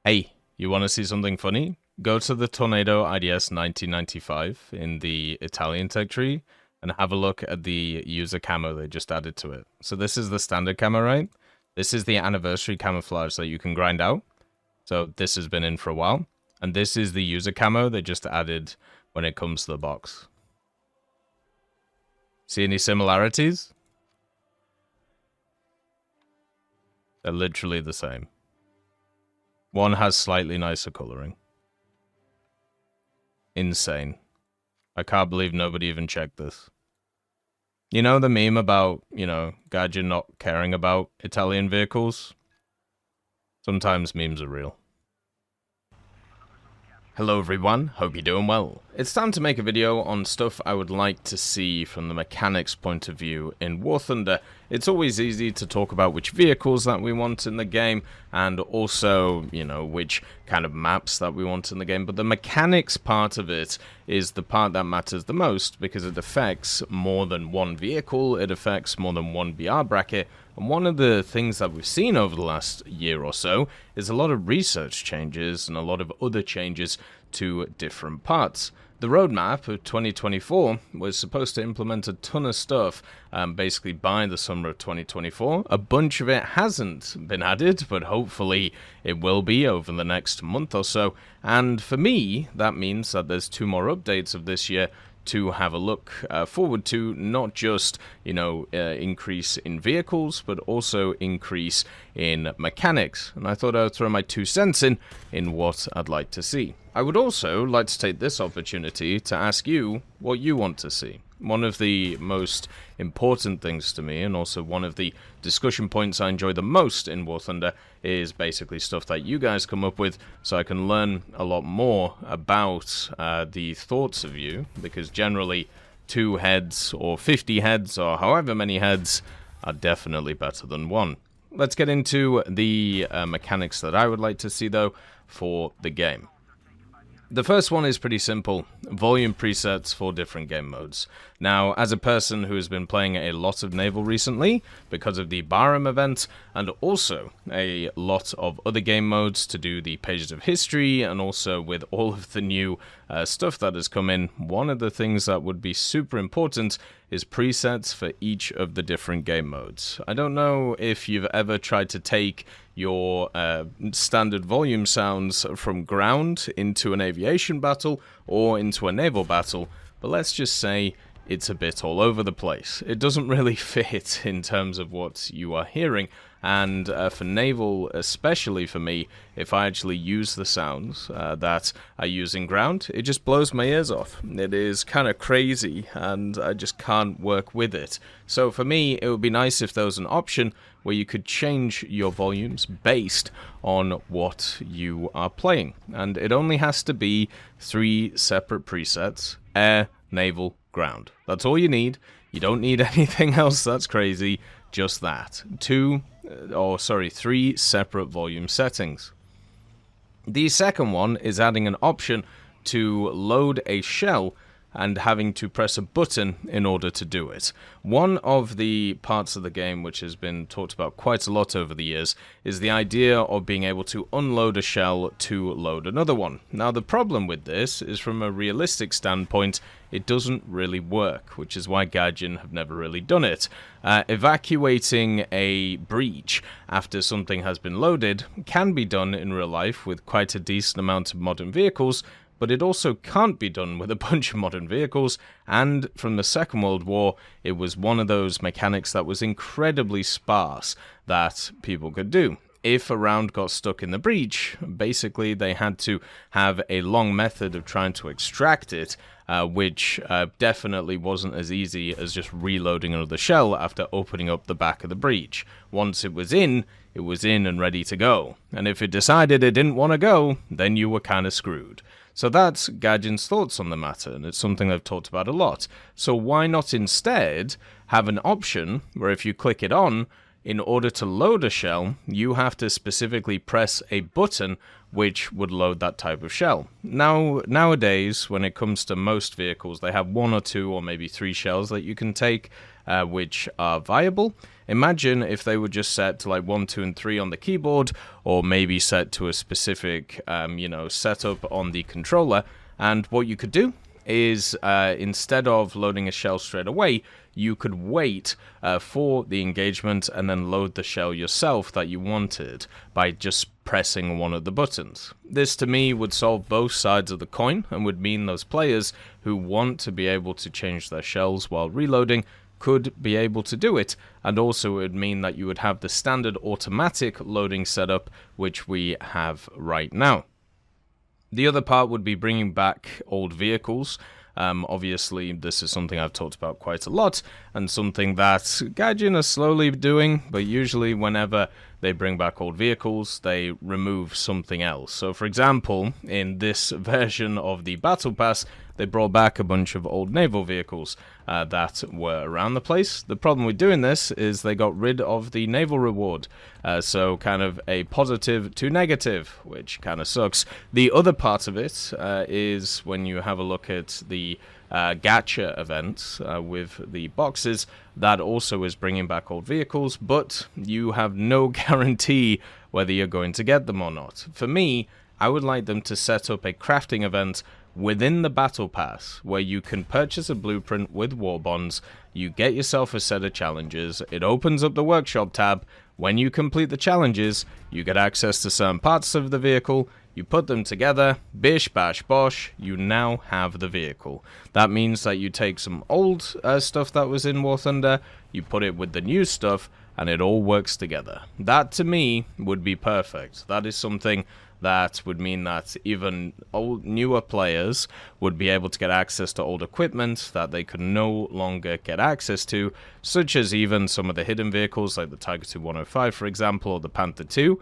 Hey, you want to see something funny? Go to the Tornado IDS 1995 in the Italian tech tree and have a look at the user camo they just added to it. So this is the standard camo, right? This is the anniversary camouflage that you can grind out. So this has been in for a while. And this is the user camo they just added when it comes to the box. See any similarities? They're literally the same. One has slightly nicer coloring. Insane. I can't believe nobody even checked this. You know the meme about, Gaijin not caring about Italian vehicles? Sometimes memes are real. Hello everyone, hope you're doing well. It's time to make a video on stuff I would like to see from the mechanics point of view in War Thunder. It's always easy to talk about which vehicles that we want in the game, and also, which kind of maps that we want in the game, but the mechanics part of it is the part that matters the most, because it affects more than one vehicle, it affects more than one BR bracket, and one of the things that we've seen over the last year or so is a lot of research changes and a lot of other changes to different parts. The roadmap of 2024 was supposed to implement a ton of stuff basically by the summer of 2024. A bunch of it hasn't been added, but hopefully it will be over the next month or so. And for me, that means that there's 2 more updates of this year to have a look forward to, not just, increase in vehicles, but also increase in mechanics. And I thought I would throw my 2 cents in what I'd like to see. I would also like to take this opportunity to ask you what you want to see. One of the most important things to me, and also one of the discussion points I enjoy the most in War Thunder, is basically stuff that you guys come up with, so I can learn a lot more about the thoughts of you, because generally 2 heads or 50 heads or however many heads are definitely better than 1. Let's get into the mechanics that I would like to see though for the game. The first one is pretty simple, volume presets for different game modes. Now, as a person who has been playing a lot of Naval recently, because of the Barham event, and also a lot of other game modes to do the Pages of History, and also with all of the new stuff that has come in, one of the things that would be super important is presets for each of the different game modes. I don't know if you've ever tried to take your standard volume sounds from ground into an aviation battle or into a naval battle, but let's just say it's a bit all over the place. It doesn't really fit in terms of what you are hearing, and for naval, especially for me, if I actually use the sounds that I use in ground, it just blows my ears off. It is kind of crazy, and I just can't work with it. So for me, it would be nice if there was an option where you could change your volumes based on what you are playing. And it only has to be 3 separate presets: air, naval, ground. That's all you need. You don't need anything else that's crazy, just that. 3 separate volume settings. The second one is adding an option to load a shell and having to press a button in order to do it. One of the parts of the game which has been talked about quite a lot over the years is the idea of being able to unload a shell to load another one. Now the problem with this is, from a realistic standpoint, it doesn't really work, which is why Gaijin have never really done it. Evacuating a breach after something has been loaded can be done in real life with quite a decent amount of modern vehicles, but it also can't be done with a bunch of modern vehicles, and from the Second World War, it was one of those mechanics that was incredibly sparse that people could do. If a round got stuck in the breach, basically they had to have a long method of trying to extract it, which definitely wasn't as easy as just reloading another shell after opening up the back of the breach. Once it was in and ready to go. And if it decided it didn't want to go, then you were kind of screwed. So that's Gaijin's thoughts on the matter, and it's something I've talked about a lot. So why not instead have an option where if you click it on, in order to load a shell, you have to specifically press a button which would load that type of shell. Nowadays, when it comes to most vehicles, they have 1 or 2 or maybe 3 shells that you can take, which are viable. Imagine if they were just set to like 1, 2, and 3 on the keyboard, or maybe set to a specific, setup on the controller. And what you could do is, instead of loading a shell straight away, you could wait for the engagement and then load the shell yourself that you wanted by just pressing one of the buttons. This to me would solve both sides of the coin and would mean those players who want to be able to change their shells while reloading could be able to do it, and also it would mean that you would have the standard automatic loading setup which we have right now. The other part would be bringing back old vehicles. Obviously, this is something I've talked about quite a lot, and something that Gaijin are slowly doing, but usually whenever they bring back old vehicles, they remove something else. So, for example, in this version of the Battle Pass, they brought back a bunch of old naval vehicles that were around the place. The problem with doing this is they got rid of the naval reward, so kind of a positive to negative, which kind of sucks. The other part of it is when you have a look at the gacha events with the boxes, that also is bringing back old vehicles, but you have no guarantee whether you're going to get them or not. For me, I would like them to set up a crafting event within the Battle Pass, where you can purchase a blueprint with war bonds, you get yourself a set of challenges, it opens up the workshop tab, when you complete the challenges, you get access to certain parts of the vehicle, you put them together, bish bash bosh, you now have the vehicle. That means that you take some old stuff that was in War Thunder, you put it with the new stuff, and it all works together. That to me would be perfect. That is something that would mean that even newer players would be able to get access to old equipment that they could no longer get access to, such as even some of the hidden vehicles like the Tiger II 105, for example, or the Panther II.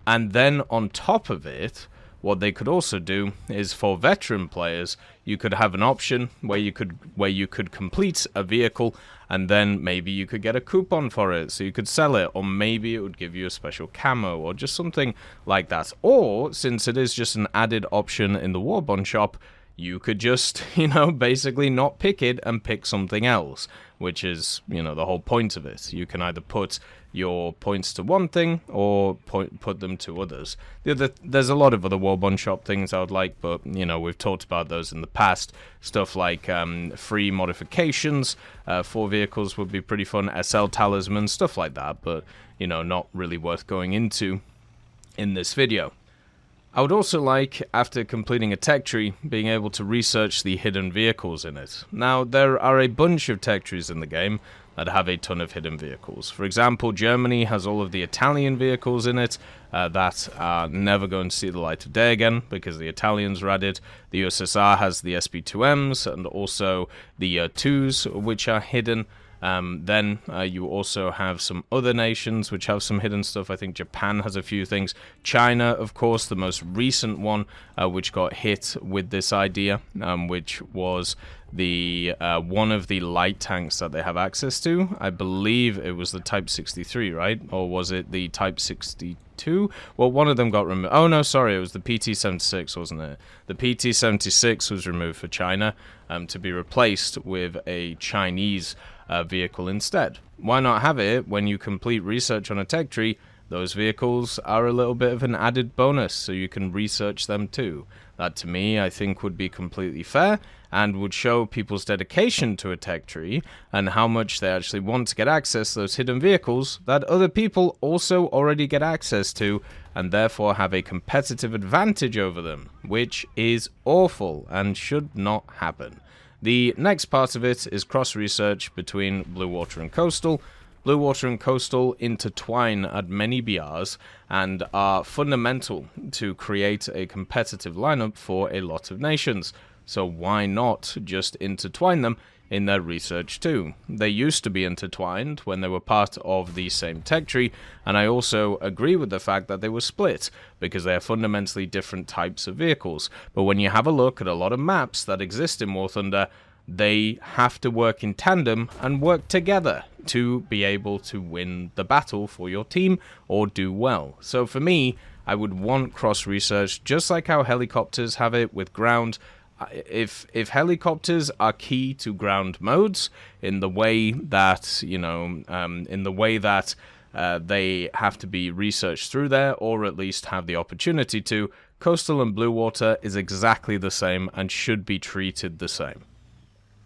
And then on top of it, what they could also do is, for veteran players, you could have an option where you could complete a vehicle, and then maybe you could get a coupon for it, so you could sell it, or maybe it would give you a special camo, or just something like that. Or, since it is just an added option in the Warbond shop, you could just, basically not pick it and pick something else, which is, the whole point of it. You can either put your points to one thing or put them to others. There's a lot of other Warbond shop things I would like, but, we've talked about those in the past. Stuff like free modifications for vehicles would be pretty fun, SL talismans, stuff like that, but, not really worth going into in this video. I would also like, after completing a tech tree, being able to research the hidden vehicles in it. Now, there are a bunch of tech trees in the game that have a ton of hidden vehicles. For example, Germany has all of the Italian vehicles in it that are never going to see the light of day again because the Italians are added. The USSR has the SB2Ms and also the 2s, which are hidden. Then you also have some other nations which have some hidden stuff. I think Japan has a few things. China, of course, the most recent one, which got hit with this idea, which was the one of the light tanks that they have access to. I believe it was the Type 63, right? Or was it the Type 62? Well, one of them got removed. Oh, no, sorry, it was the PT-76, wasn't it? The PT-76 was removed for China to be replaced with a Chinese vehicle instead. Why not have it when you complete research on a tech tree? Those vehicles are a little bit of an added bonus, so you can research them too. That, to me, I think would be completely fair and would show people's dedication to a tech tree and how much they actually want to get access to those hidden vehicles that other people also already get access to and therefore have a competitive advantage over them, which is awful and should not happen. The next part of it is cross-research between Bluewater and Coastal. Bluewater and Coastal intertwine at many BRs and are fundamental to create a competitive lineup for a lot of nations. So why not just intertwine them in their research too? They used to be intertwined when they were part of the same tech tree, and I also agree with the fact that they were split because they are fundamentally different types of vehicles. But when you have a look at a lot of maps that exist in War Thunder, they have to work in tandem and work together to be able to win the battle for your team or do well. So for me, I would want cross-research, just like how helicopters have it with ground. If helicopters are key to ground modes in the way that, they have to be researched through there, or at least have the opportunity to, coastal and Bluewater is exactly the same and should be treated the same.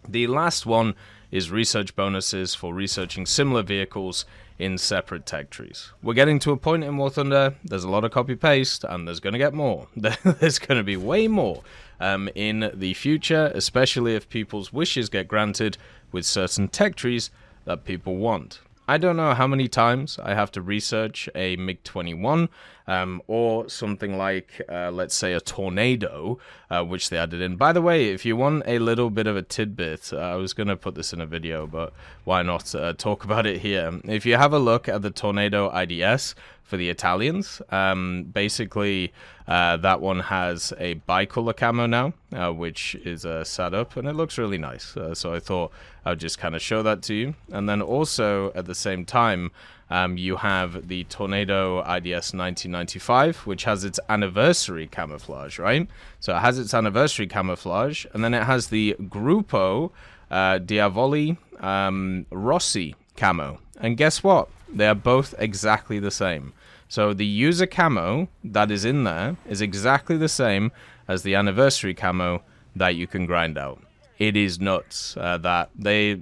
The last one is research bonuses for researching similar vehicles in separate tech trees. We're getting to a point in War Thunder, there's a lot of copy-paste, and there's going to get more. There's going to be way more in the future, especially if people's wishes get granted with certain tech trees that people want. I don't know how many times I have to research a MiG-21 or something like, let's say, a Tornado, which they added in. By the way, if you want a little bit of a tidbit, I was going to put this in a video, but why not talk about it here? If you have a look at the Tornado IDS for the Italians, basically that one has a bicolor camo now, which is set up, and it looks really nice. So I thought I would just kind of show that to you. And then also at the same time, you have the Tornado IDS 1995, which has its anniversary camouflage, right? So it has its anniversary camouflage, and then it has the Gruppo Diavoli Rossi camo. And guess what? They are both exactly the same. So the user camo that is in there is exactly the same as the anniversary camo that you can grind out. It is nuts that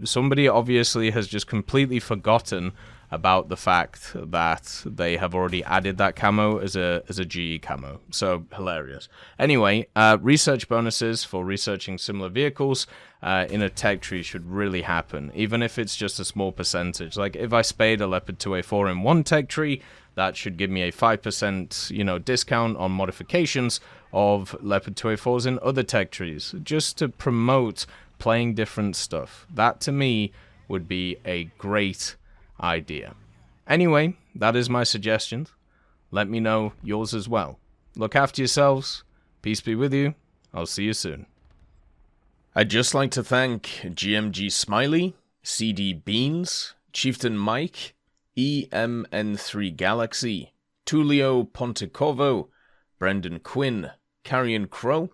somebody obviously has just completely forgotten about the fact that they have already added that camo as a GE camo. So hilarious. Anyway, research bonuses for researching similar vehicles in a tech tree should really happen, even if it's just a small percentage. Like if I spade a Leopard 2A4 in one tech tree, that should give me a 5%, discount on modifications of Leopard 2A4s in other tech trees, just to promote playing different stuff. That to me would be a great idea. Anyway, that is my suggestions. Let me know yours as well. Look after yourselves. Peace be with you. I'll see you soon. I'd just like to thank GMG Smiley, CD Beans, Chieftain Mike, EMN3 Galaxy, Tulio Pontecorvo, Brendan Quinn, Carrion Crow,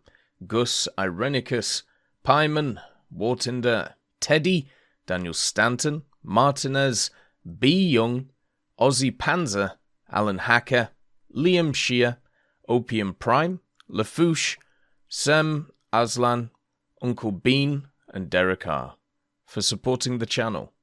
Gus Irenicus, Pyman, Wartinder, Teddy, Daniel Stanton, Martinez, B. Young, Ozzy Panzer, Alan Hacker, Liam Shear, Opium Prime, Lafouche, Sem, Aslan, Uncle Bean, and Derek R. for supporting the channel.